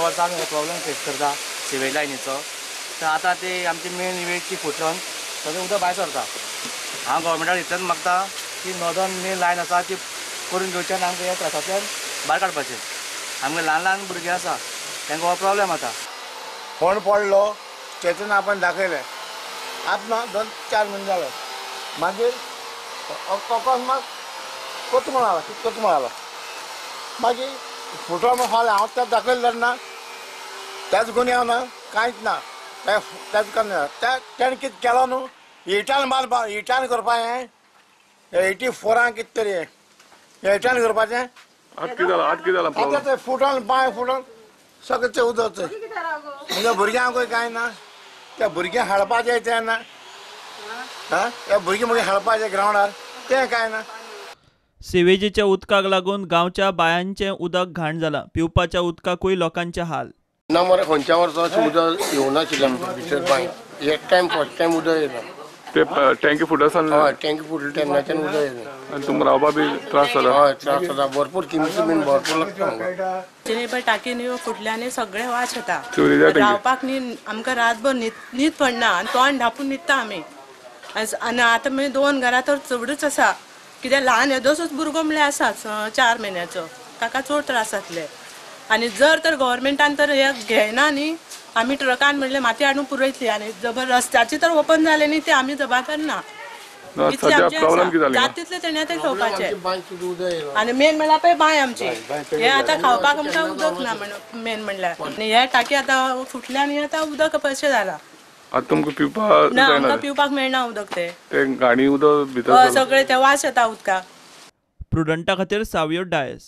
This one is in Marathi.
वर्सां आमी प्रॉब्लेम फेस करता सिवेज लायनीचो. तर आतां ते आमची मेन वेळची फुटून सगळें उदक भायर सरता. हांव गव्हर्मेंटाक इतलेंच मागता की नॉर्दर्न मेन लायन आसा ती करून घेवचें आनी आमकां ह्या त्रासांतल्यान भायर काडपाचें. आमगे ल्हान ल्हान भुरगीं आसा तांकां हो प्रॉब्लेम जाता. फोंड पडलो स्टेशन आपण दाखयलें आतां ना 2-4 म्हयने जाले. मागीर अकस्मात कोतमळ आला मागीर फुटो फाल्यां हांव त्यात दाखयलें तेन्ना त्याच गुन्यांव ना कांयच ना त्याच करना. तेणें कितें केलो न्हू इटान करपा हें 84 कितें तरी इटान करपाचें. आतां तें फुटोन बांय फुटोन सगळें तें उदक म्हणजे भुरग्यांकूय कांय ना. त्या भुरग्यांक हाडपाचें तेन्ना त्या भुरगीं मागीर हाडपाचें ग्रावंडार तें कांय ना. सिवेजीच्या उदकाक लागून गांवच्या बायांचें उदक घाण जालां. पिवपाच्या उदकाकूय लोकांचे हाल. ना मरे खंयच्या वर्सा अशें उदक येवनाशिल्लें आमच्या भितर बांयत. एक टायम फर्स्ट टायम उदक येयलां. ते टँकी फुटसान हय टँकी फुटली तेन्नाच्यान उदक येयलें. आनी तुमकां रावपा बी त्रास जाला. हय त्रास जाता भरपूर किमती बीन भरपूर लागता हांगा. टाकीन फुटल्यानी सगळें वास येता. चोरी रावपाक न्ही आमकां रातभर न्हीद पडना आनी तोंड धापून न्हिदता आमी. आनी आतां मागीर 2 घरां तर चवडूच आसा कित्याक ल्हान येदोसूच भुरगो म्हणल्यार आसाच 4 म्हयन्याचो ताका चड त्रास जातले. आनी जर तर गव्हर्मेंटान तर हे घेयना न्ही आमी ट्रकान म्हणलें माती हाडून पुरयतली आनी जबर रस्त्याची तर ओपन जाले न्ही ते आमी जबाबदार ना. जाता तितले तेणे ते खावपाचे आनी मेन म्हणल्यार पळय बांय आमची हे आतां खावपाक आमकां उदक ना मेन म्हणल्यार. आनी हे टाकी आतां फुटल्या आनी आतां उदक कशें जाला. आतां तुमकां पिवपाक ना आमकां पिवपाक मेळना उदक ते घाणी उदक भितर सगळें ते वास येता उदकाक. प्रुडंटा खातीर सावयो डायस.